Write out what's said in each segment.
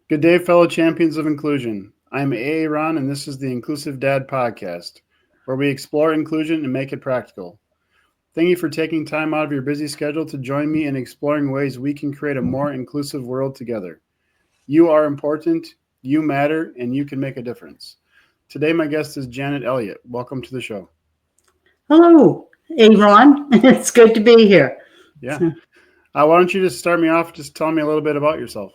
Good day, fellow champions of inclusion. I'm A. Ron, and this is the Inclusive Dad Podcast, where we explore inclusion and make it practical. Thank you for taking time out of your busy schedule to join me in exploring ways we can create a more inclusive world together. You are important, you matter, and you can make a difference. Today, my guest is Janet Elliott. Welcome to the show. Hello, Ron. It's good to be here. Yeah. Why don't you just start me off, just telling me a little bit about yourself?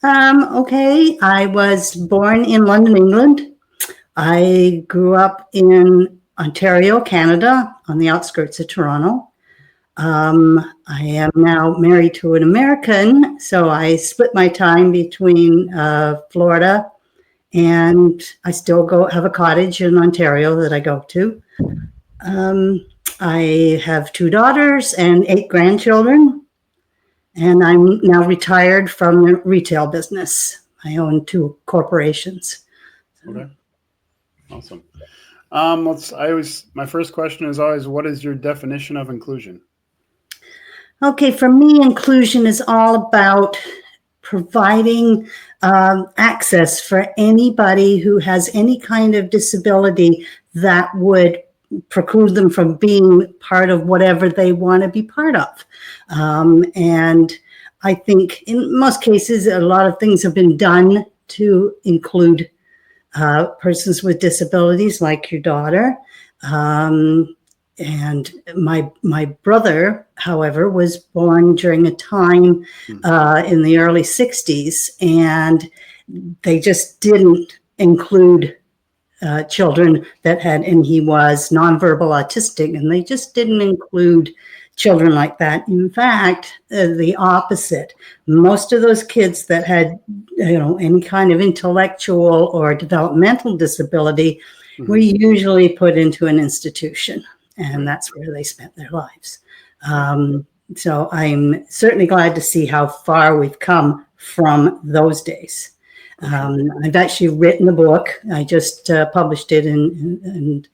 Okay, I was born in London, England. I grew up in Ontario, Canada, on the outskirts of Toronto. I am now married to an American, so I split my time between Florida, and I still have a cottage in Ontario that I go to. I have 2 daughters and 8 grandchildren. And I'm now retired from the retail business. I own 2 corporations. Okay, awesome. My first question is always, what is your definition of inclusion? Okay, for me, inclusion is all about providing access for anybody who has any kind of disability that would preclude them from being part of whatever they want to be part of. And I think in most cases, a lot of things have been done to include persons with disabilities like your daughter. And my brother, however, was born during a time in the early 60s, and they just didn't include children that had, and he was nonverbal autistic, and they just didn't include children like that. In fact, the opposite. Most of those kids that had, any kind of intellectual or developmental disability were usually put into an institution, and that's where they spent their lives. So I'm certainly glad to see how far we've come from those days. I've actually written a book. I just published it, and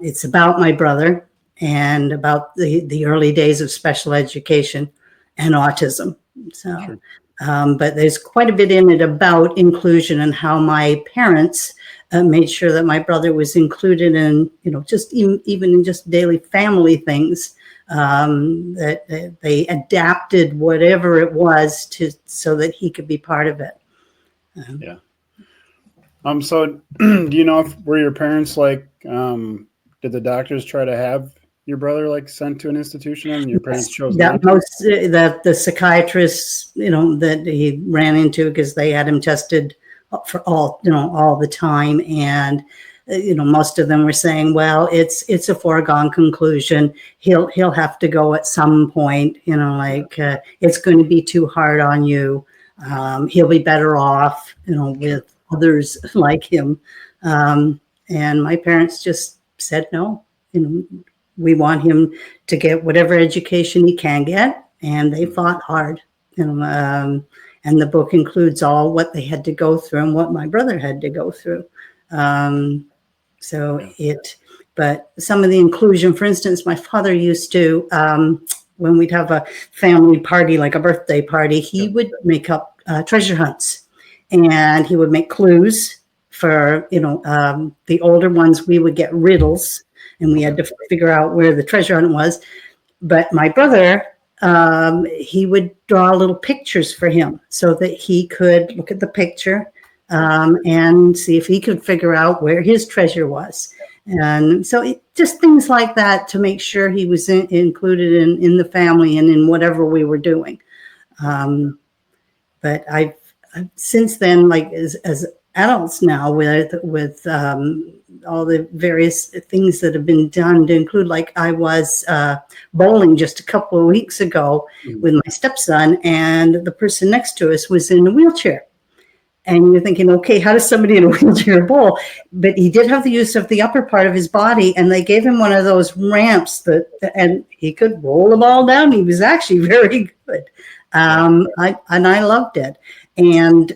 it's about my brother and about the early days of special education and autism. So, sure. But there's quite a bit in it about inclusion and how my parents made sure that my brother was included in, just even in just daily family things. That they adapted whatever it was so that he could be part of it. Yeah. So do you know were your parents did the doctors try to have your brother sent to an institution and your parents chose not to? The psychiatrists, that he ran into, because they had him tested for all the time. And, most of them were saying, well, it's a foregone conclusion. He'll have to go at some point, it's going to be too hard on you. He'll be better off, with others like him. And my parents just said, no, we want him to get whatever education he can get. And they fought hard. And the book includes all what they had to go through and what my brother had to go through. But some of the inclusion, for instance, my father used to, when we'd have a family party, like a birthday party, he would make up treasure hunts, and he would make clues for, the older ones. We would get riddles, and we had to figure out where the treasure hunt was. But my brother, he would draw little pictures for him so that he could look at the picture and see if he could figure out where his treasure was. And so just things like that to make sure he was included in the family and in whatever we were doing. But I've since then, as adults now, with all the various things that have been done to include, I was bowling just a couple of weeks ago with my stepson, and the person next to us was in a wheelchair. And you're thinking, okay, how does somebody in a wheelchair bowl? But he did have the use of the upper part of his body, and they gave him one of those ramps and he could roll the ball down. He was actually very good. I loved it. And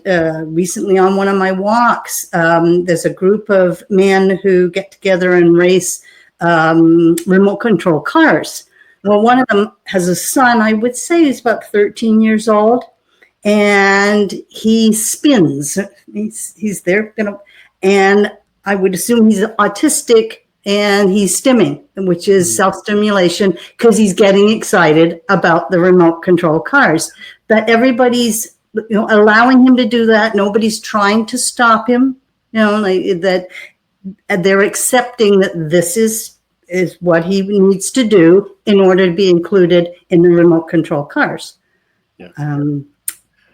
recently on one of my walks, there's a group of men who get together and race remote control cars. Well, one of them has a son, I would say he's about 13 years old. and he spins. He's there, and I would assume he's autistic, and he's stimming, which is self-stimulation, because he's getting excited about the remote control cars. But everybody's allowing him to do that. Nobody's trying to stop him. Like that. They're accepting that this is what he needs to do in order to be included in the remote control cars. Yeah.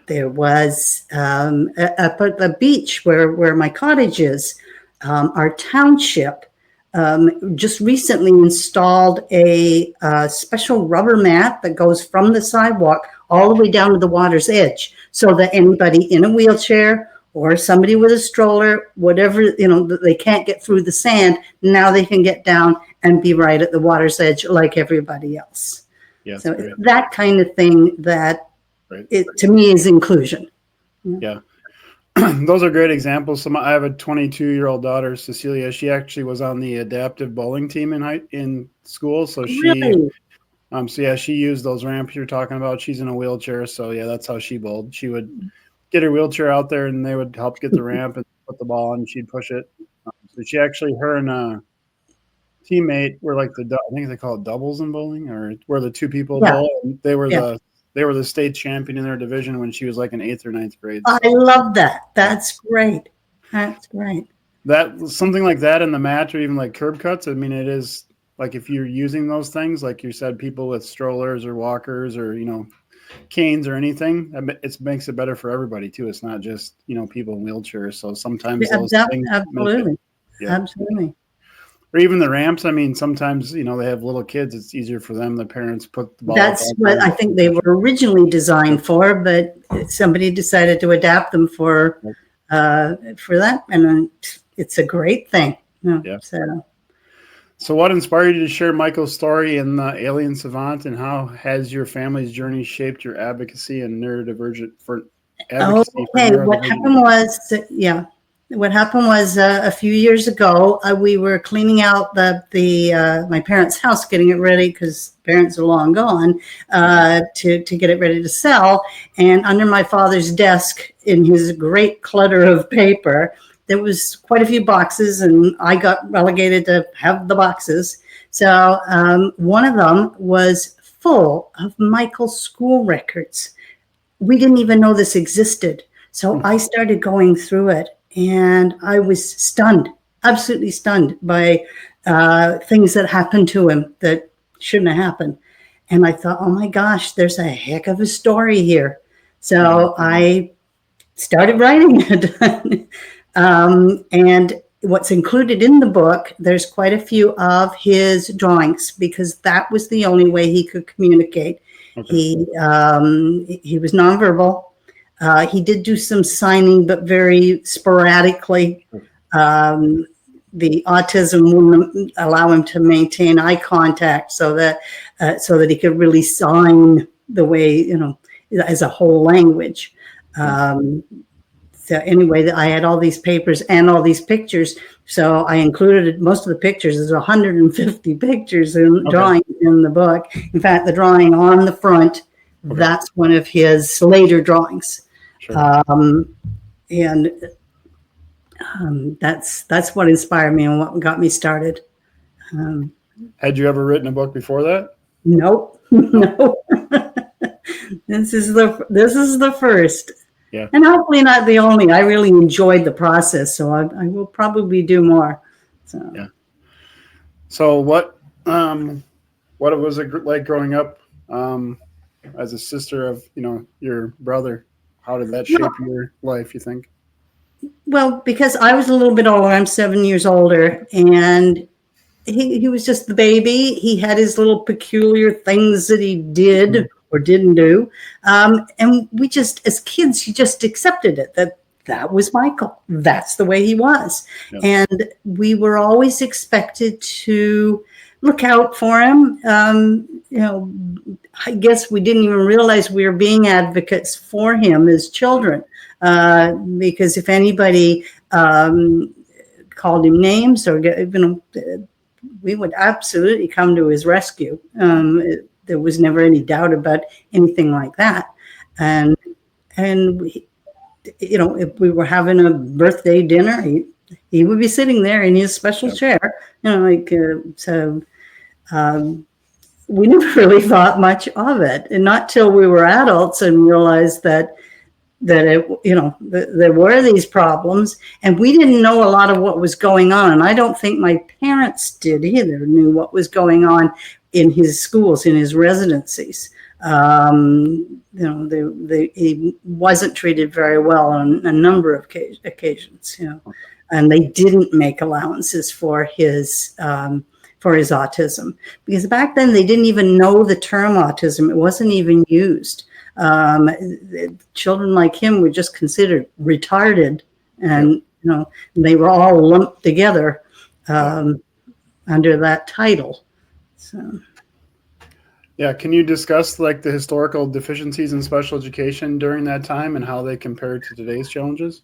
There was a beach where my cottage is. Our township just recently installed a special rubber mat that goes from the sidewalk all the way down to the water's edge, so that anybody in a wheelchair or somebody with a stroller, whatever, they can't get through the sand, now they can get down and be right at the water's edge like everybody else. Yeah, so great. That kind of thing that to me is inclusion. Yeah. Those are great examples. I have a 22-year-old daughter, Cecilia. She actually was on the adaptive bowling team in school. So she used those ramps you're talking about. She's in a wheelchair. So yeah, that's how she bowled. She would get her wheelchair out there and they would help get the ramp and put the ball on and she'd push it. So she actually, her and a teammate were like I think they call it doubles in bowling, or where the two people bowl. And they were the state champion in their division when she was like in 8th or 9th grade. So. I love that. That's great. That's great. That something like that in the match, or even like curb cuts. I mean, it is like if you're using those things, like you said, people with strollers or walkers or canes or anything, it makes it better for everybody too. It's not just people in wheelchairs. So sometimes those things absolutely. Or even the ramps. I mean, sometimes they have little kids. It's easier for them. The parents put the ball. That's what I think they were originally designed for, but somebody decided to adapt them for that, and it's a great thing. So what inspired you to share Michael's story in Alien Savant, and how has your family's journey shaped your advocacy and neurodivergent for advocacy? Okay, what happened was a few years ago, we were cleaning out my parents' house, getting it ready because parents are long gone, to get it ready to sell. And under my father's desk, in his great clutter of paper, there was quite a few boxes, and I got relegated to have the boxes. So one of them was full of Michael's school records. We didn't even know this existed. So I started going through it, and I was stunned, absolutely stunned by things that happened to him that shouldn't have happened. And I thought, oh my gosh, there's a heck of a story here. So I started writing it. And what's included in the book, there's quite a few of his drawings, because that was the only way he could communicate. Okay. He was nonverbal. He did do some signing, but very sporadically. The autism wouldn't allow him to maintain eye contact, so that he could really sign the way, as a whole language. So anyway, I had all these papers and all these pictures. So I included most of the pictures. There's 150 pictures and drawings in the book. In fact, the drawing on the front, that's one of his later drawings. Sure. That's what inspired me and what got me started. Had you ever written a book before that? Nope. No. This is the first. Yeah. And hopefully not the only. I really enjoyed the process, so I will probably do more. So. Yeah. So what was it like growing up as a sister of your brother? How did that shape your life, you think? Well, because I was a little bit older, I'm 7 years older, and he was just the baby. He had his little peculiar things that he did or didn't do. And we just, as kids, you just accepted it, that was Michael. That's the way he was. Yep. And we were always expected to look out for him. I guess we didn't even realize we were being advocates for him as children. Because if anybody called him names or we would absolutely come to his rescue. There was never any doubt about anything like that. And and if we were having a birthday dinner, he would be sitting there in his special chair, so. We never really thought much of it, and not till we were adults and realized that there were these problems, and we didn't know a lot of what was going on. And I don't think my parents did either, knew what was going on in his schools, in his residencies. He wasn't treated very well on a number of occasions, and they didn't make allowances for his autism, because back then they didn't even know the term autism. It wasn't even used. Children like him were just considered retarded, and they were all lumped together under that title. So, yeah, can you discuss like the historical deficiencies in special education during that time and how they compared to today's challenges?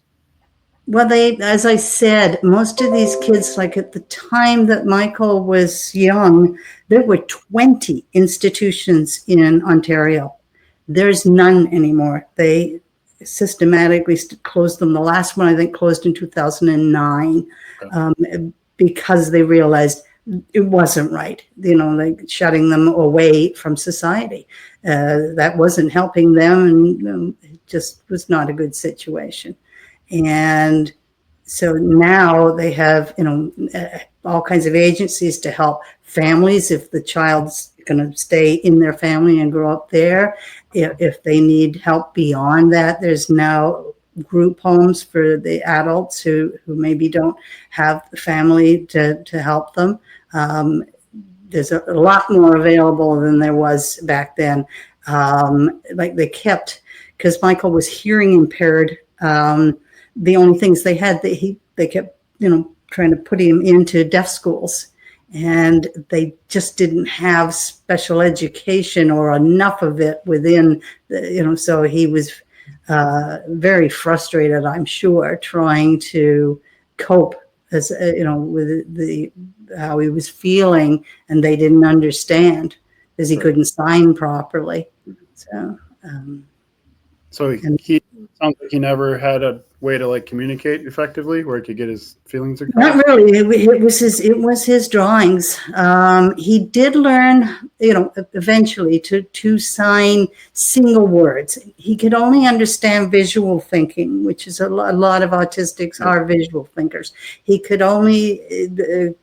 Well, as I said, most of these kids, like at the time that Michael was young, there were 20 institutions in Ontario. There's none anymore. They systematically closed them. The last one, I think, closed in 2009 because they realized it wasn't right, like shutting them away from society. That wasn't helping them, and it just was not a good situation. And so now they have, all kinds of agencies to help families if the child's going to stay in their family and grow up there. If they need help beyond that, there's now group homes for the adults who maybe don't have the family to help them. There's a lot more available than there was back then. Like they kept, because Michael was hearing impaired, the only things they had, they kept, trying to put him into deaf schools, and they just didn't have special education or enough of it within, so he was very frustrated, I'm sure, trying to cope as with how he was feeling, and they didn't understand because he couldn't sign properly. So he sounds like he never had a way to like communicate effectively where he could get his feelings across. Not really. It was his drawings. He did learn, eventually to sign single words. He could only understand visual thinking, which is a lot of autistics are visual thinkers. He could only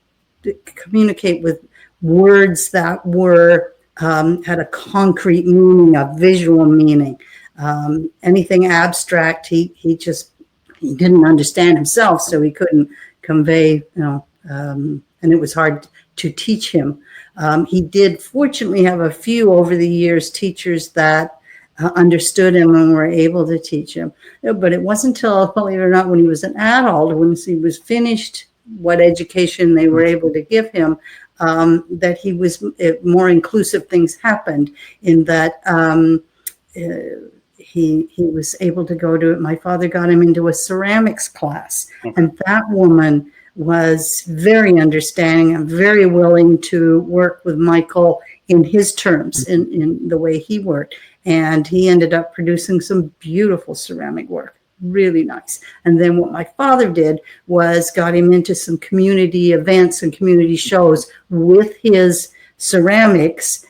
communicate with words that were had a concrete meaning, a visual meaning. Anything abstract, he didn't understand himself, so he couldn't convey, and it was hard to teach him. He did fortunately have a few over the years teachers that understood him and were able to teach him. But it wasn't until, believe it or not, when he was an adult, when he was finished what education they were able to give him, that he was more inclusive things happened in that he was able to go to, my father got him into a ceramics class. Okay. And that woman was very understanding and very willing to work with Michael in his terms, in the way he worked. And he ended up producing some beautiful ceramic work, really nice. And then what my father did was got him into some community events and community shows with his ceramics,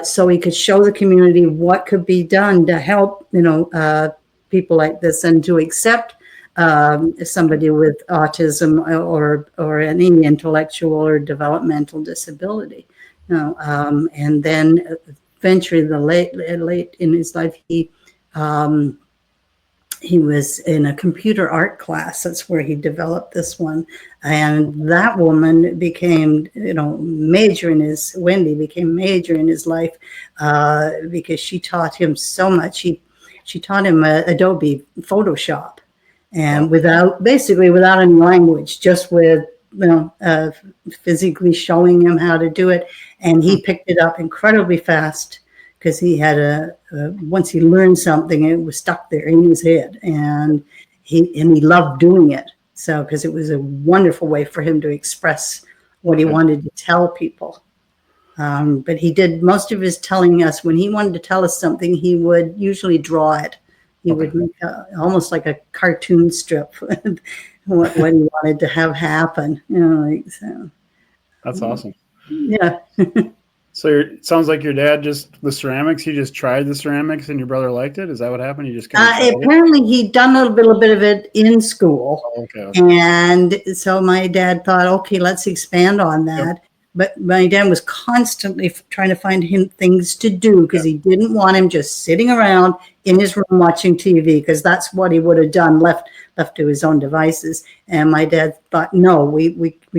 so he could show the community what could be done to help, people like this, and to accept somebody with autism or any intellectual or developmental disability. And then eventually, late in his life, he was in a computer art class. That's where he developed this one. And that woman became, Wendy became major in his life because she taught him so much. She taught him Adobe Photoshop, and without any language, just with, physically showing him how to do it. And he picked it up incredibly fast, because he had once he learned something, it was stuck there in his head, and he loved doing it. So, because it was a wonderful way for him to express what he wanted to tell people. But he did most of his telling us, when he wanted to tell us something, he would usually draw it. He would make almost like a cartoon strip what he wanted to have happen. Like so. That's awesome. Yeah. So it sounds like your dad the ceramics. He just tried the ceramics, and your brother liked it. Is that what happened? You just kind of tried it? Apparently, he'd done a little bit of it in school, Okay. and so my dad thought, okay, let's expand on that. Yep. But my dad was constantly trying to find him things to do because he didn't want him just sitting around in his room watching TV, because that's what he would have done, left to his own devices. And my dad thought, no, we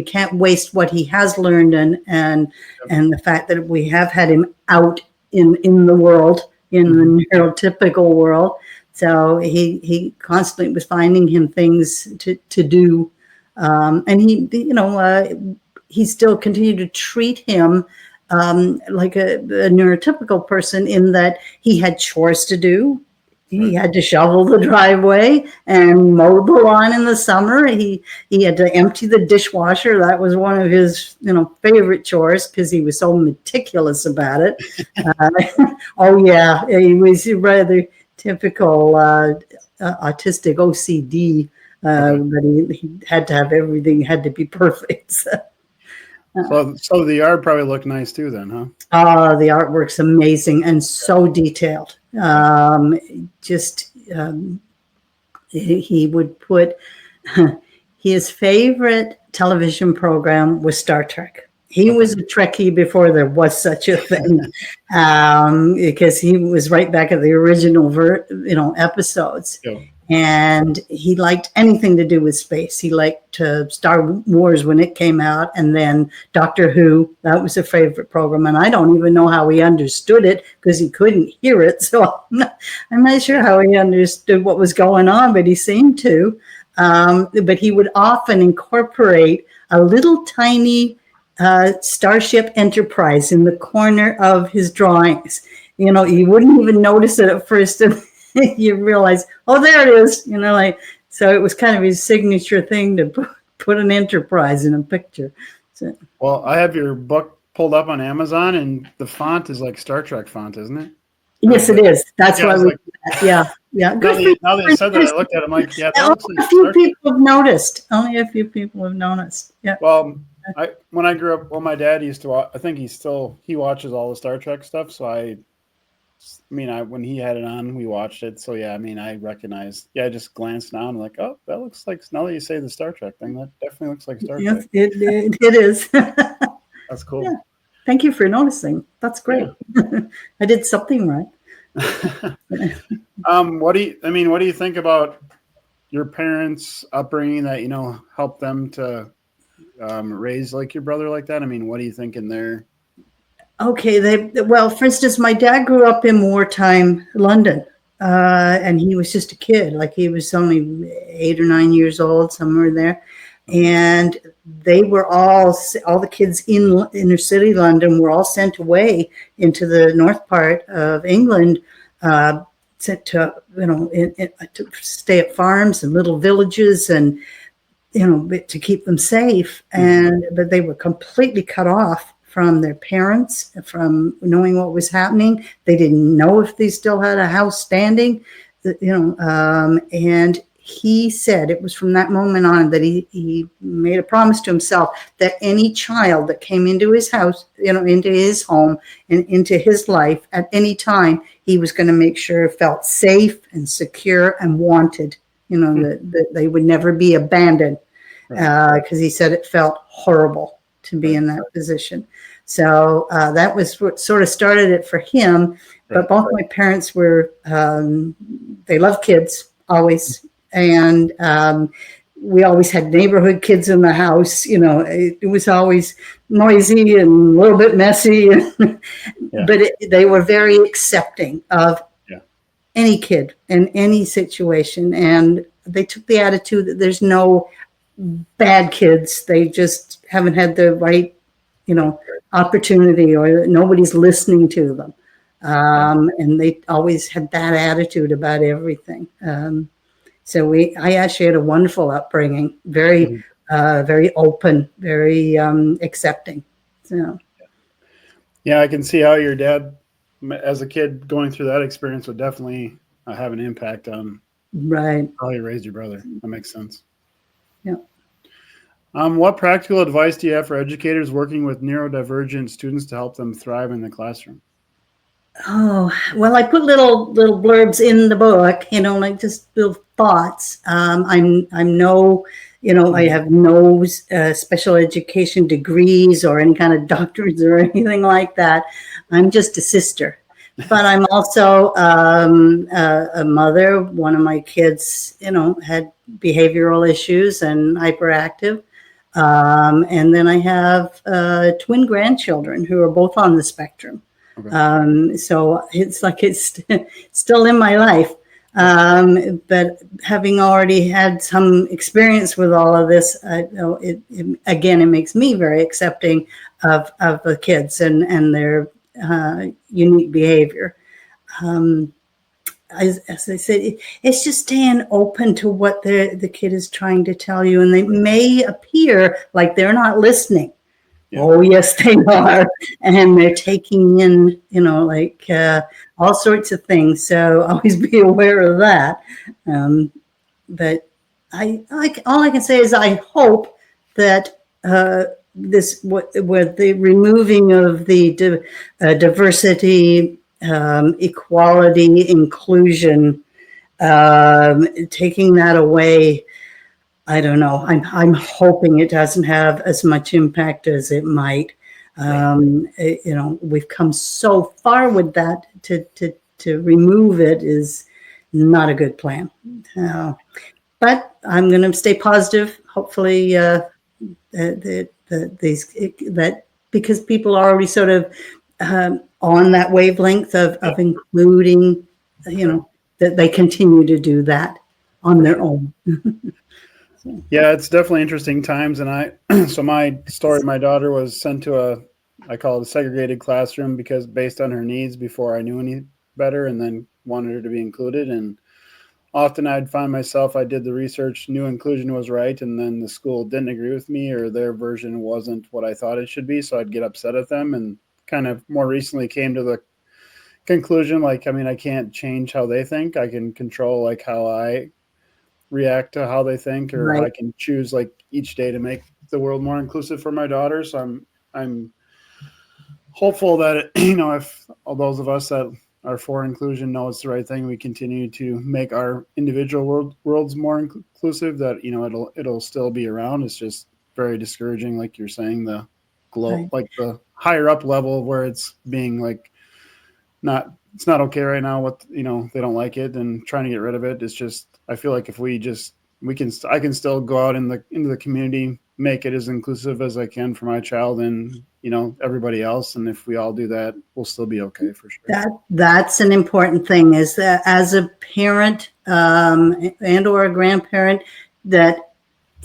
can't waste what he has learned and the fact that we have had him out in the world, in the neurotypical world. So he constantly was finding him things to do, and he still continued to treat him like a neurotypical person, in that he had chores to do. He had to shovel the driveway and mow the lawn in the summer. He had to empty the dishwasher. That was one of his favorite chores, because he was so meticulous about it. Oh yeah, he was rather typical autistic OCD, but he had to have everything had to be perfect. So the yard probably looked nice too, then, huh? The artwork's amazing and so detailed. He would put his favorite television program was Star Trek. He was a Trekkie before there was such a thing, because he was right back at the original episodes. Yeah. And he liked anything to do with space. He liked Star Wars when it came out, and then Doctor Who. That was a favorite program. And I don't even know how he understood it, because he couldn't hear it. So I'm not sure how he understood what was going on, but he seemed to. But he would often incorporate a little tiny Starship Enterprise in the corner of his drawings. You wouldn't even notice it at first. You realize, oh, there it is. So it was kind of his signature thing to put an Enterprise in a picture. So, well, I have your book pulled up on Amazon, and the font is like Star Trek font, isn't it? Yes, it is. That's why we. Yeah. Good. Now that you said that, I looked at it. I'm like, yeah. Only a few people have noticed. Only a few people have noticed. Yeah. Well, when I grew up, my dad used to. I think he watches all the Star Trek stuff. So when he had it on, we watched it. So yeah, I recognized. Yeah, I just glanced down and like, oh, that looks like. Now that you say the Star Trek thing, that definitely looks like Star Trek. It is. That's cool. Yeah. Thank you for noticing. That's great. Yeah. I did something right. What do you think about your parents' upbringing that helped them to raise like your brother like that? What do you think in there? Okay, well, for instance, my dad grew up in wartime London, and he was just a kid. Like, he was only 8 or 9 years old, somewhere there. And they were all the kids in inner city London were all sent away into the north part of England, sent to to stay at farms and little villages, and to keep them safe. But they were completely cut off from their parents, from knowing what was happening. They didn't know if they still had a house standing, and he said it was from that moment on that he made a promise to himself that any child that came into his house, into his home and into his life at any time, he was going to make sure it felt safe and secure and wanted, that they would never be abandoned, because he said it felt horrible to be in that position. So that was what sort of started it for him. But both my parents were, they loved kids always. And we always had neighborhood kids in the house. It was always noisy and a little bit messy. But they were very accepting of any kid in any situation. And they took the attitude that there's no bad kids. They just haven't had the right, opportunity, or nobody's listening to them. And they always had that attitude about everything. So I actually had a wonderful upbringing, very, very open, very accepting. So. Yeah, I can see how your dad, as a kid, going through that experience would definitely have an impact on Right. how you raised your brother. That makes sense. Yeah. What practical advice do you have for educators working with neurodivergent students to help them thrive in the classroom? Oh, well, I put little blurbs in the book, like just little thoughts. I'm no, I have no special education degrees or any kind of doctorates or anything like that. I'm just a sister, but I'm also a mother. One of my kids, had behavioral issues and hyperactive. And then I have twin grandchildren who are both on the spectrum. Okay. So it's like it's still in my life. But having already had some experience with all of this, again, it makes me very accepting of the kids and their unique behavior. As I said, it's just staying open to what the kid is trying to tell you, and they may appear like they're not listening. Yeah. Oh, yes, they are. And they're taking in, all sorts of things. So always be aware of that. But all I can say is I hope that with the removing of the diversity, equality, inclusion, taking that away, I don't know. I'm hoping it doesn't have as much impact as it might. We've come so far with that to remove it is not a good plan. But I'm going to stay positive. Hopefully, that because people are already sort of on that wavelength of including, that they continue to do that on their own. Yeah, it's definitely interesting times. And so my story, my daughter was sent to I call it a segregated classroom because based on her needs before I knew any better, and then wanted her to be included. And often I'd find myself, I did the research, knew inclusion was right, and then the school didn't agree with me or their version wasn't what I thought it should be. So I'd get upset at them, and kind of more recently came to the conclusion, I can't change how they think. I can control how I react to how they think, or Right. I can choose each day to make the world more inclusive for my daughter. So I'm hopeful that if all those of us that are for inclusion know it's the right thing, we continue to make our individual worlds more inclusive, that it'll still be around. It's just very discouraging, like you're saying, the the higher up level where it's being it's not okay right now. What they don't like it, and trying to get rid of it. It's just, I feel like if I can still go out into the community, make it as inclusive as I can for my child and everybody else. And if we all do that, we'll still be okay for sure. That's an important thing, is that as a parent and or a grandparent, that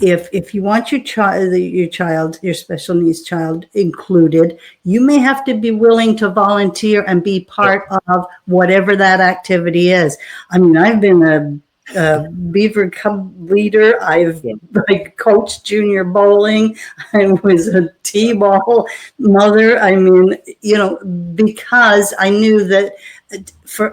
if you want your child, your special needs child included, you may have to be willing to volunteer and be part of whatever that activity is. I mean, I've been a Beaver Cub leader. I've coached junior bowling. I was a T-ball mother. I mean, because I knew that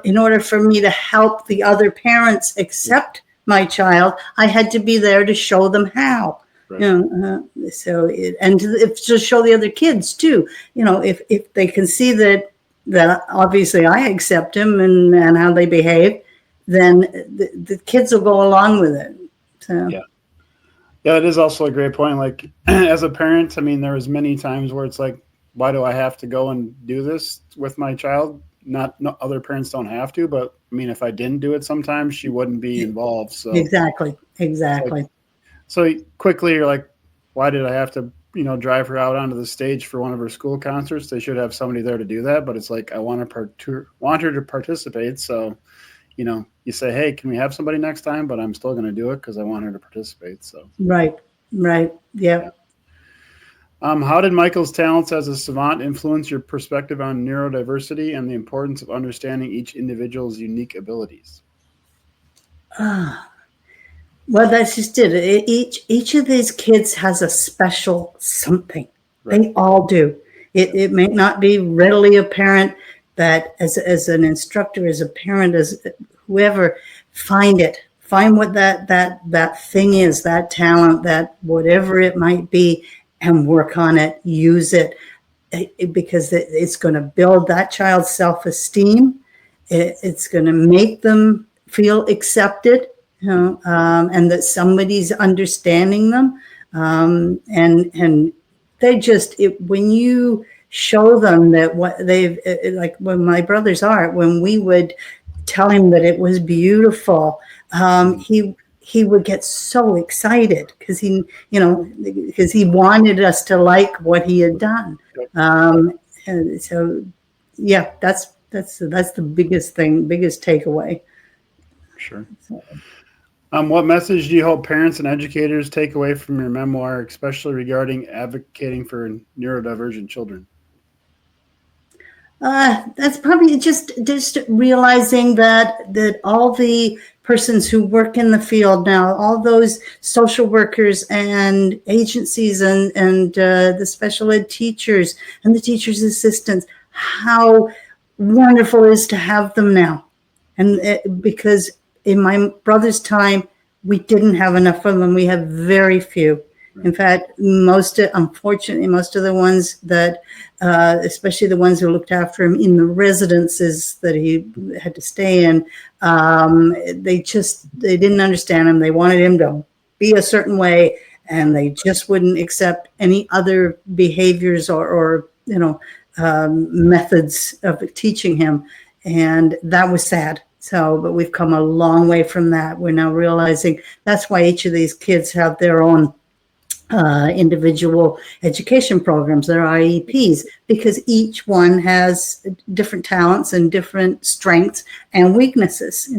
in order for me to help the other parents accept my child, I had to be there to show them how. Right. And to show the other kids too. If they can see that obviously I accept them and how they behave, then the kids will go along with it. So. Yeah, it is also a great point. As a parent, there was many times where it's why do I have to go and do this with my child? No, other parents don't have to, but if I didn't do it, sometimes she wouldn't be involved. So exactly. So quickly, you're like, why did I have to, drive her out onto the stage for one of her school concerts? They should have somebody there to do that. But it's I want her to participate. So, you say, hey, can we have somebody next time? But I'm still going to do it because I want her to participate. So right, yeah. How did Michael's talents as a savant influence your perspective on neurodiversity and the importance of understanding each individual's unique abilities? Well, that's just it. Each of these kids has a special something. Right. They all do. It may not be readily apparent, but as an instructor, as a parent, as whoever, find what that thing is, that talent, that whatever it might be, and work on it, use it, because it's going to build that child's self-esteem. It's going to make them feel accepted, and that somebody's understanding them, and they just, when you show them that what they've, like when my brother's art, when we would tell him that it was beautiful, he would get so excited because he wanted us to like what he had done. And so, yeah, that's the biggest takeaway. Sure. What message do you hope parents and educators take away from your memoir, especially regarding advocating for neurodivergent children? That's probably just realizing that all the persons who work in the field now, all those social workers and agencies and the special ed teachers and the teachers' assistants, how wonderful it is to have them now. And because in my brother's time, we didn't have enough of them. We have very few. In fact, unfortunately, most of the ones that, especially the ones who looked after him in the residences that he had to stay in, they didn't understand him. They wanted him to be a certain way, and they just wouldn't accept any other behaviors or methods of teaching him. And that was sad. But we've come a long way from that. We're now realizing that's why each of these kids have their own individual education programs, their IEPs, because each one has different talents and different strengths and weaknesses,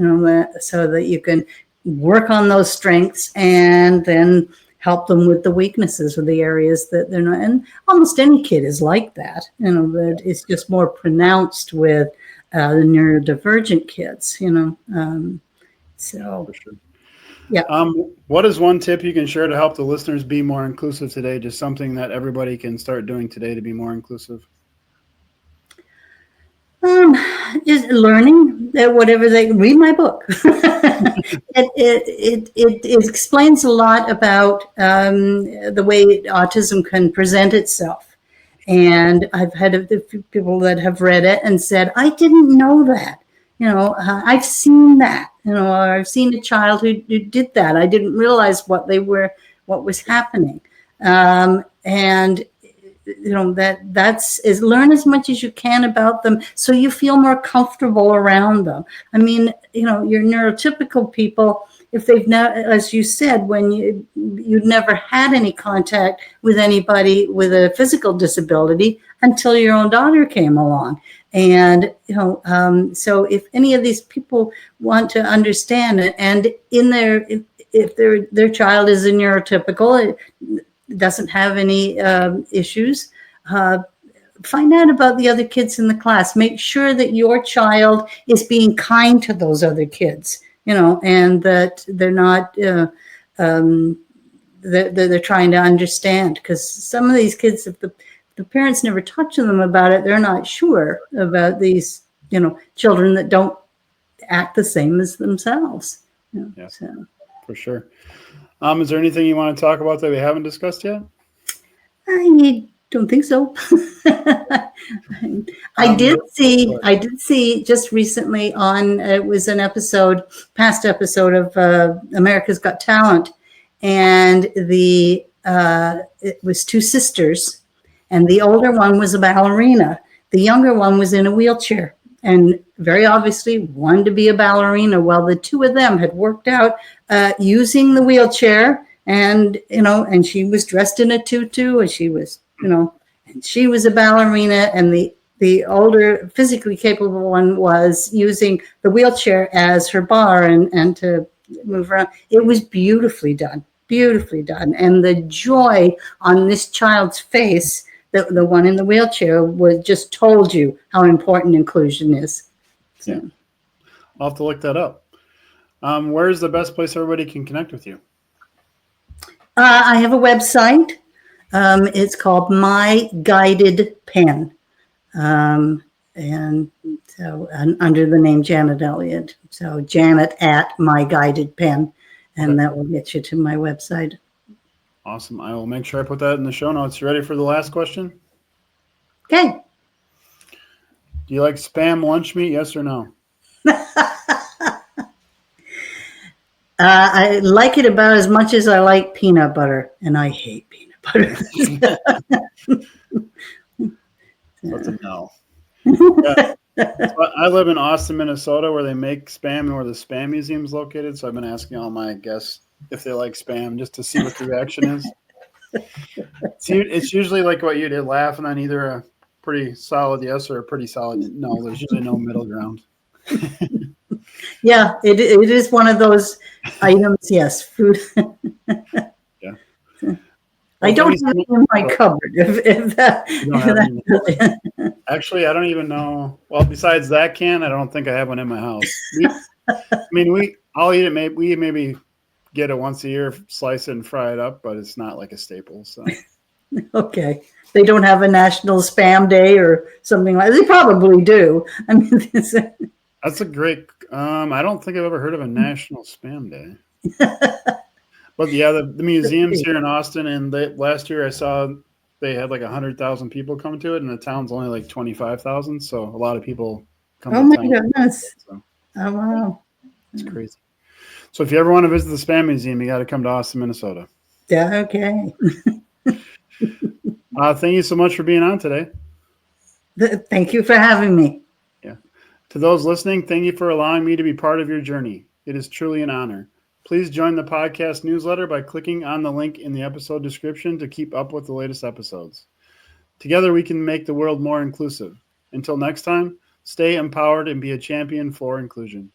so that you can work on those strengths and then help them with the weaknesses or the areas that they're not. And almost any kid is like that, but it's just more pronounced with the neurodivergent kids, so. For sure. Yeah. What is one tip you can share to help the listeners be more inclusive today? Just something that everybody can start doing today to be more inclusive. Just learning that whatever they read my book. it explains a lot about the way autism can present itself. And I've had a few people that have read it and said, I didn't know that. I've seen that, or I've seen a child who did that. I didn't realize what was happening. And that's is learn as much as you can about them so you feel more comfortable around them. I mean, your neurotypical people, if they've not, as you said, when you'd never had any contact with anybody with a physical disability until your own daughter came along. And, so if any of these people want to understand it, and if their child is a neurotypical, it doesn't have any issues, find out about the other kids in the class. Make sure that your child is being kind to those other kids, and that they're not, they're trying to understand. Because some of these kids, if the parents never talk to them about it, they're not sure about these, children that don't act the same as themselves. Yeah, so. For sure. Is there anything you want to talk about that we haven't discussed yet? I don't think so. I did see just recently it was an past episode of America's Got Talent, and it was two sisters, and the older one was a ballerina. The younger one was in a wheelchair, and very obviously wanted to be a ballerina. Well, the two of them had worked out using the wheelchair, and she was dressed in a tutu, and she was, and she was a ballerina, and the older, physically capable one was using the wheelchair as her bar and to move around. It was beautifully done. And the joy on this child's face, the one in the wheelchair, was just told you how important inclusion is. So. Yeah. I'll have to look that up. Where's the best place everybody can connect with you? I have a website. It's called My Guided Pen. And So under the name Janet Elliott. So Janet at My Guided Pen, and that will get you to my website. Awesome. I will make sure I put that in the show notes. You ready for the last question? Okay. Do you like Spam lunch meat? Yes or no? I like it about as much as I like peanut butter, and I hate peanut butter. So it's a no. Yeah. So I live in Austin, Minnesota, where they make Spam and where the Spam Museum is located. So I've been asking all my guests if they like Spam just to see what the reaction is. It's usually like what you did, laughing on either a pretty solid yes or a pretty solid no. There's usually no middle ground. Yeah, it is one of those items. Yes, food. Yeah. I don't have it in my cupboard. If that, you don't have any. Actually, I don't even know. Well, besides that can, I don't think I have one in my house. I'll eat it. We maybe get it once a year, slice it and fry it up, but it's not like a staple. So. Okay. They don't have a national Spam day or something like that. They probably do. I mean, that's a great. I don't think I've ever heard of a national Spam day. But yeah, the museum's here in Austin, and last year I saw they had like 100,000 people come to it, and the town's only like 25,000. So a lot of people come. Oh my goodness! So, oh wow, it's crazy. So if you ever want to visit the Spam Museum, you got to come to Austin, Minnesota. Yeah. Okay. Thank you so much for being on today. Thank you for having me. Yeah. To those listening, thank you for allowing me to be part of your journey. It is truly an honor. Please join the podcast newsletter by clicking on the link in the episode description to keep up with the latest episodes. Together, we can make the world more inclusive. Until next time, stay empowered and be a champion for inclusion.